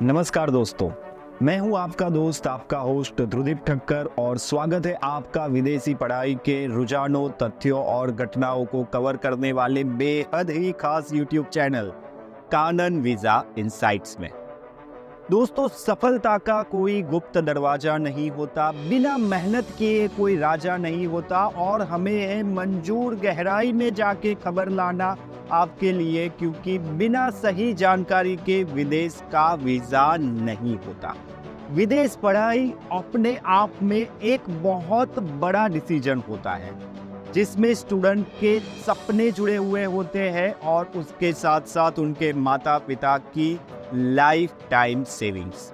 नमस्कार दोस्तों, मैं हूं आपका दोस्त, आपका होस्ट ध्रुदीप ठक्कर और स्वागत है आपका विदेशी पढ़ाई के रुझानों, तथ्यों और घटनाओं को कवर करने वाले बेहद ही खास YouTube चैनल कानन वीजा इनसाइट्स में। दोस्तों, सफलता का कोई गुप्त दरवाजा नहीं होता, बिना मेहनत किए कोई राजा नहीं होता और हमें है मंजूर गहराई में जाके खबर लाना आपके लिए, क्योंकि बिना सही जानकारी के विदेश का वीजा नहीं होता। विदेश पढ़ाई अपने आप में एक बहुत बड़ा डिसीजन होता है जिसमें स्टूडेंट के सपने जुड़े हुए होते हैं और उसके साथ साथ उनके माता पिता की लाइफ टाइम सेविंग्स।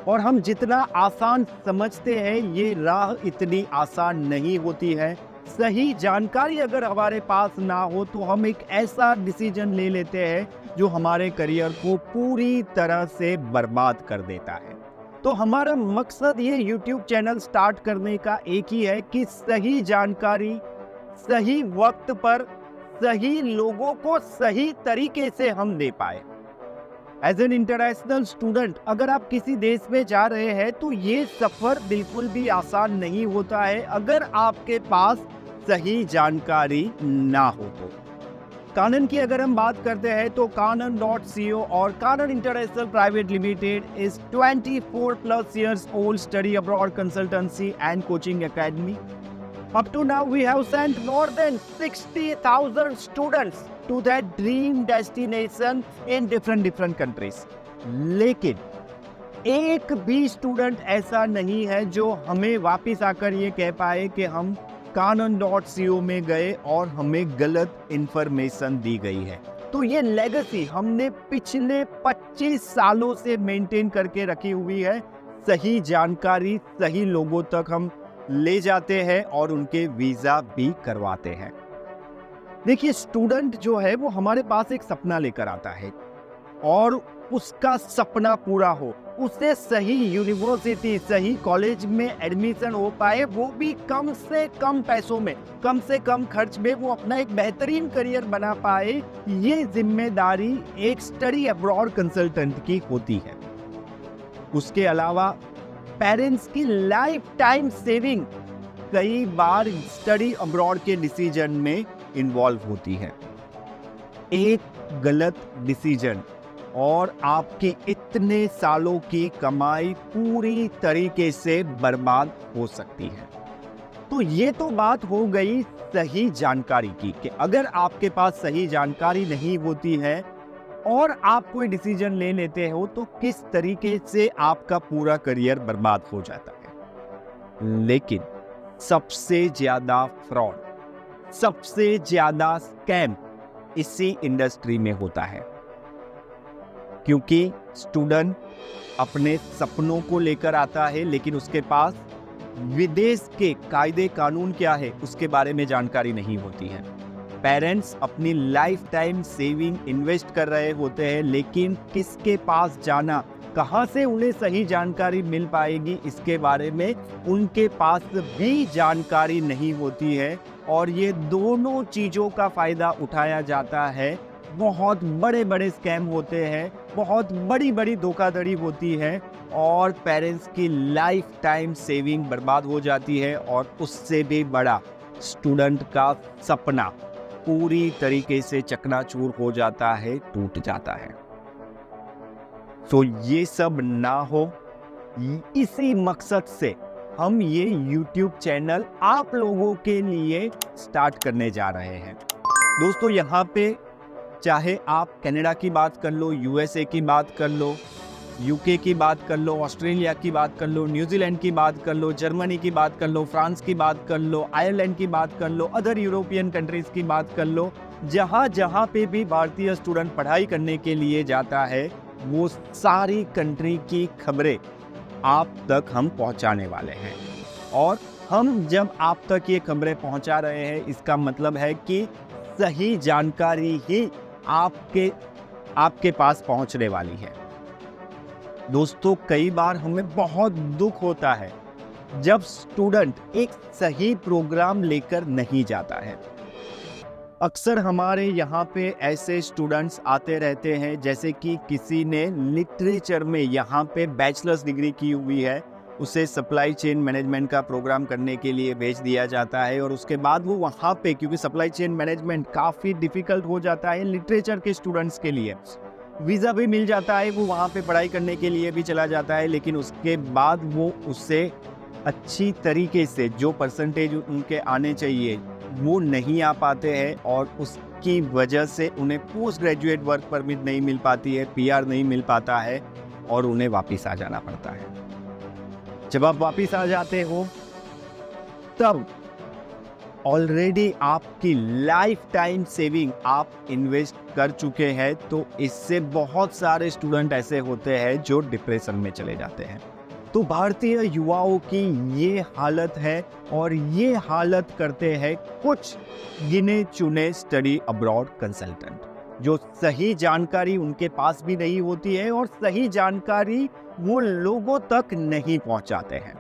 और हम जितना आसान समझते हैं ये राह इतनी आसान नहीं होती है। सही जानकारी अगर हमारे पास ना हो तो हम एक ऐसा डिसीजन ले लेते हैं जो हमारे करियर को पूरी तरह से बर्बाद कर देता है। तो हमारा मकसद ये YouTube चैनल स्टार्ट करने का एक ही है कि सही जानकारी सही वक्त पर सही लोगों को सही तरीके से हम दे पाए। एज एन इंटरनेशनल स्टूडेंट अगर आप किसी देश में जा रहे हैं तो ये सफर बिल्कुल भी आसान नहीं होता है अगर आपके पास सही जानकारी ना हो तो। कानन की अगर हम बात करते हैं तो Canon.co और Canon international private limited is 24+ years old study abroad consultancy and coaching academy. Up to now, we have sent more than 60,000 students to their dream destination in different countries. लेकिन एक भी स्टूडेंट ऐसा नहीं है जो हमें वापस आकर ये कह पाए कि हम Canon.co में गए और हमें गलत इंफॉर्मेशन दी गई है। तो ये लेगेसी हमने पिछले 25 सालों से मेंटेन करके रखी हुई है। सही जानकारी सही लोगों तक हम ले जाते हैं और उनके वीजा भी करवाते हैं। देखिए, स्टूडेंट जो है वो हमारे पास एक सपना लेकर आता है और उसका सपना पूरा हो, उसे सही यूनिवर्सिटी सही कॉलेज में एडमिशन हो पाए, वो भी कम से कम पैसों में, कम से कम खर्च में वो अपना एक बेहतरीन करियर बना पाए, ये जिम्मेदारी एक स्टडी अब्रॉड कंसल्टेंट की होती है। उसके अलावा पेरेंट्स की लाइफ टाइम सेविंग कई बार स्टडी अब्रॉड के डिसीजन में इन्वॉल्व होती है। एक गलत डिसीजन और आपकी इतने सालों की कमाई पूरी तरीके से बर्बाद हो सकती है। तो ये तो बात हो गई सही जानकारी की कि अगर आपके पास सही जानकारी नहीं होती है और आप कोई डिसीजन ले लेते हो तो किस तरीके से आपका पूरा करियर बर्बाद हो जाता है। लेकिन सबसे ज्यादा फ्रॉड, सबसे ज्यादा स्कैम इसी इंडस्ट्री में होता है, क्योंकि स्टूडेंट अपने सपनों को लेकर आता है लेकिन उसके पास विदेश के कायदे कानून क्या है उसके बारे में जानकारी नहीं होती है। पेरेंट्स अपनी लाइफ टाइम सेविंग इन्वेस्ट कर रहे होते हैं लेकिन किसके पास जाना, कहां से उन्हें सही जानकारी मिल पाएगी इसके बारे में उनके पास भी जानकारी नहीं होती है और ये दोनों चीज़ों का फ़ायदा उठाया जाता है। बहुत बड़े बड़े स्कैम होते हैं, बहुत बड़ी बड़ी धोखाधड़ी होती है और पेरेंट्स की लाइफ टाइम सेविंग बर्बाद हो जाती है और उससे भी बड़ा स्टूडेंट का सपना पूरी तरीके से चकनाचूर हो जाता है, टूट जाता है। तो ये सब ना हो, इसी मकसद से हम ये YouTube चैनल आप लोगों के लिए स्टार्ट करने जा रहे हैं। दोस्तों, यहाँ पे चाहे आप कनाडा की बात कर लो, USA की बात कर लो, UK की बात कर लो, ऑस्ट्रेलिया की बात कर लो, न्यूजीलैंड की बात कर लो, जर्मनी की बात कर लो, फ्रांस की बात कर लो, आयरलैंड की बात कर लो, अदर यूरोपियन कंट्रीज की बात कर लो, जहाँ जहाँ पे भी भारतीय स्टूडेंट पढ़ाई करने के लिए जाता है वो सारी कंट्री की खबरें आप तक हम पहुँचाने वाले हैं। और हम जब आप तक ये खबरें पहुँचा रहे हैं इसका मतलब है कि सही जानकारी ही आपके पास पहुँचने वाली है। दोस्तों, कई बार हमें बहुत दुख होता है जब स्टूडेंट एक सही प्रोग्राम लेकर नहीं जाता है। अक्सर हमारे यहाँ पे ऐसे स्टूडेंट्स आते रहते हैं, जैसे कि किसी ने लिटरेचर में यहाँ पे बैचलर्स डिग्री की हुई है, उसे सप्लाई चेन मैनेजमेंट का प्रोग्राम करने के लिए भेज दिया जाता है और उसके बाद वो वहाँ पे, क्योंकि सप्लाई चेन मैनेजमेंट काफ़ी डिफ़िकल्ट हो जाता है लिटरेचर के स्टूडेंट्स के लिए, वीज़ा भी मिल जाता है, वो वहाँ पे पढ़ाई करने के लिए भी चला जाता है, लेकिन उसके बाद वो उससे अच्छी तरीके से जो परसेंटेज उनके आने चाहिए वो नहीं आ पाते हैं और उसकी वजह से उन्हें पोस्ट ग्रेजुएट वर्क परमिट नहीं मिल पाती है, पीआर नहीं मिल पाता है और उन्हें वापस आ जाना पड़ता है। जब आप वापस आ जाते हो तब ऑलरेडी आपकी लाइफ टाइम सेविंग आप इन्वेस्ट कर चुके हैं, तो इससे बहुत सारे स्टूडेंट ऐसे होते हैं जो डिप्रेशन में चले जाते हैं। तो भारतीय युवाओं की ये हालत है और ये हालत करते हैं कुछ गिने चुने स्टडी अब्रॉड कंसल्टेंट, जो सही जानकारी उनके पास भी नहीं होती है और सही जानकारी वो लोगों तक नहीं पहुंचाते हैं।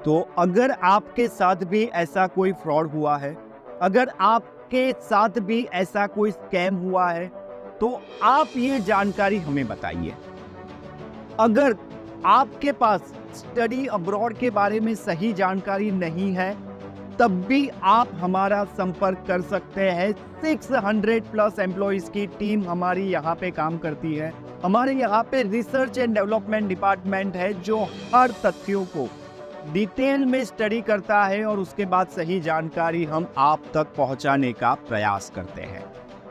तो अगर आपके साथ भी ऐसा कोई फ्रॉड हुआ है, अगर आपके साथ भी ऐसा कोई स्कैम हुआ है, तो आप ये जानकारी हमें बताइए। अगर आपके पास स्टडी अब्रॉड के बारे में सही जानकारी नहीं है, तब भी आप हमारा संपर्क कर सकते हैं। 600 प्लस एम्प्लॉइज की टीम हमारी यहाँ पे काम करती है। हमारे यहाँ पे रिसर्च एंड डेवलपमेंट डिपार्टमेंट है जो हर तथ्यों को डिटेल में स्टडी करता है और उसके बाद सही जानकारी हम आप तक पहुँचाने का प्रयास करते हैं।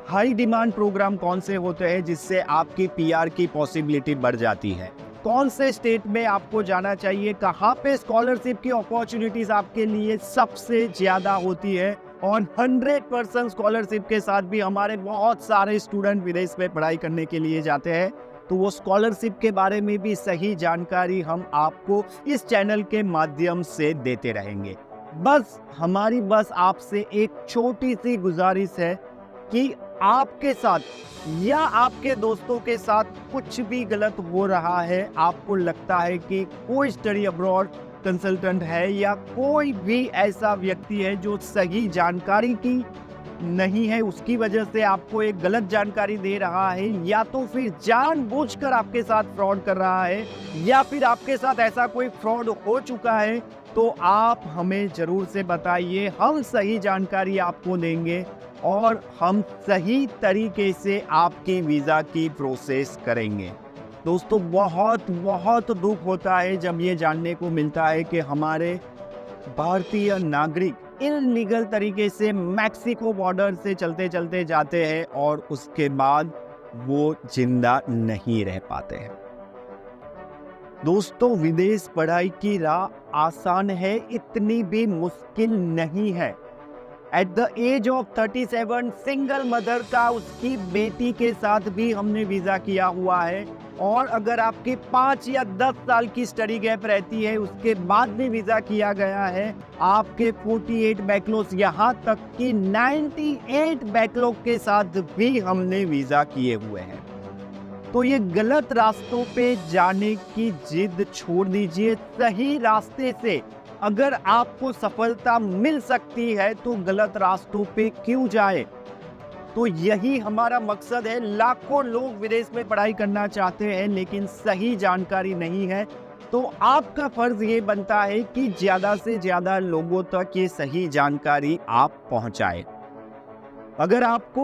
हाई डिमांड प्रोग्राम कौन से होते हैं जिससे आपकी पीआर की पॉसिबिलिटी बढ़ जाती है, कौन से स्टेट में आपको जाना चाहिए, कहाँ पे स्कॉलरशिप की अपॉर्चुनिटीज आपके लिए सबसे ज़्यादा होती है, और 100% स्कॉलरशिप के साथ भी हमारे बहुत सारे स्टूडेंट विदेश में पढ़ाई करने के लिए जाते हैं। तो वो स्कॉलरशिप के बारे में भी सही जानकारी हम आपको इस चैनल के माध्यम से देते रहेंगे। हमारी आपसे एक छोटी सी गुजारिश है कि आपके साथ या आपके दोस्तों के साथ कुछ भी गलत हो रहा है, आपको लगता है कि कोई स्टडी अब्रॉड कंसल्टेंट है या कोई भी ऐसा व्यक्ति है जो सही जानकारी की नहीं है, उसकी वजह से आपको एक गलत जानकारी दे रहा है, या तो फिर जानबूझकर आपके साथ फ्रॉड कर रहा है, या फिर आपके साथ ऐसा कोई फ्रॉड हो चुका है, तो आप हमें जरूर से बताइए। हम सही जानकारी आपको देंगे और हम सही तरीके से आपकी वीज़ा की प्रोसेस करेंगे। दोस्तों, बहुत बहुत दुख होता है जब ये जानने को मिलता है कि हमारे भारतीय नागरिक इलीगल तरीके से मैक्सिको बॉर्डर से चलते चलते जाते हैं और उसके बाद वो जिंदा नहीं रह पाते हैं। दोस्तों, विदेश पढ़ाई की राह आसान है, इतनी भी मुश्किल नहीं है। At the age of 37 single mother का उसकी बेटी के साथ भी हमने वीज़ा किया हुआ है, और अगर आपकी 5 या 10 साल की स्टडी गैप रहती है उसके बाद भी वीज़ा किया गया है, आपके 48 बैकलॉग्स, यहाँ तक कि 98 बैकलॉग के साथ भी हमने वीज़ा किए हुए हैं। तो ये गलत रास्तों पे जाने की जिद छोड़ दीजिए। सही रास्ते से अगर आपको सफलता मिल सकती है तो गलत रास्तों पे क्यों जाए। तो यही हमारा मकसद है। लाखों लोग विदेश में पढ़ाई करना चाहते हैं लेकिन सही जानकारी नहीं है, तो आपका फर्ज ये बनता है कि ज़्यादा से ज़्यादा लोगों तक ये सही जानकारी आप पहुंचाएं। अगर आपको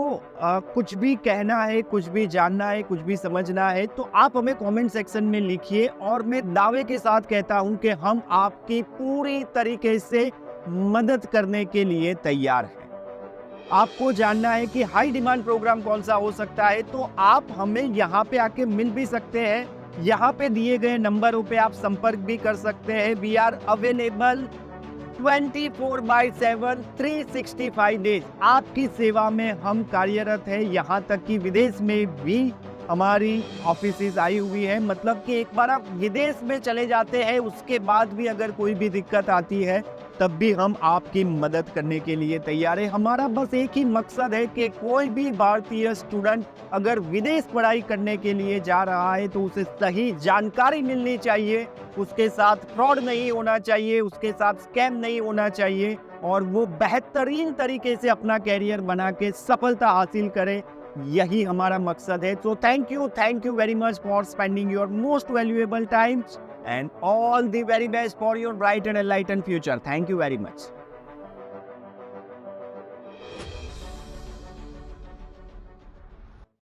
कुछ भी कहना है, कुछ भी जानना है, कुछ भी समझना है, तो आप हमें कमेंट सेक्शन में लिखिए, और मैं दावे के साथ कहता हूं कि हम आपकी पूरी तरीके से मदद करने के लिए तैयार हैं। आपको जानना है कि हाई डिमांड प्रोग्राम कौन सा हो सकता है, तो आप हमें यहाँ पे आके मिल भी सकते हैं। यहाँ पे दिए गए नंबरों पे आप संपर्क भी कर सकते हैं। वी आर अवेलेबल 24/7 365 डेज आपकी सेवा में हम कार्यरत है। यहाँ तक कि विदेश में भी हमारी ऑफिसेज आई हुई है। मतलब कि एक बार आप विदेश में चले जाते हैं, उसके बाद भी अगर कोई भी दिक्कत आती है तब भी हम आपकी मदद करने के लिए तैयार है। हमारा बस एक ही मकसद है कि कोई भी भारतीय स्टूडेंट अगर विदेश पढ़ाई करने के लिए जा रहा है तो उसे सही जानकारी मिलनी चाहिए, उसके साथ फ्रॉड नहीं होना चाहिए, उसके साथ स्कैम नहीं होना चाहिए, और वो बेहतरीन तरीके से अपना कैरियर बना के सफलता हासिल करे, यही हमारा मकसद है। तो thank you very much for spending your most valuable time and all the very best for your bright and enlightened future. Thank you very much.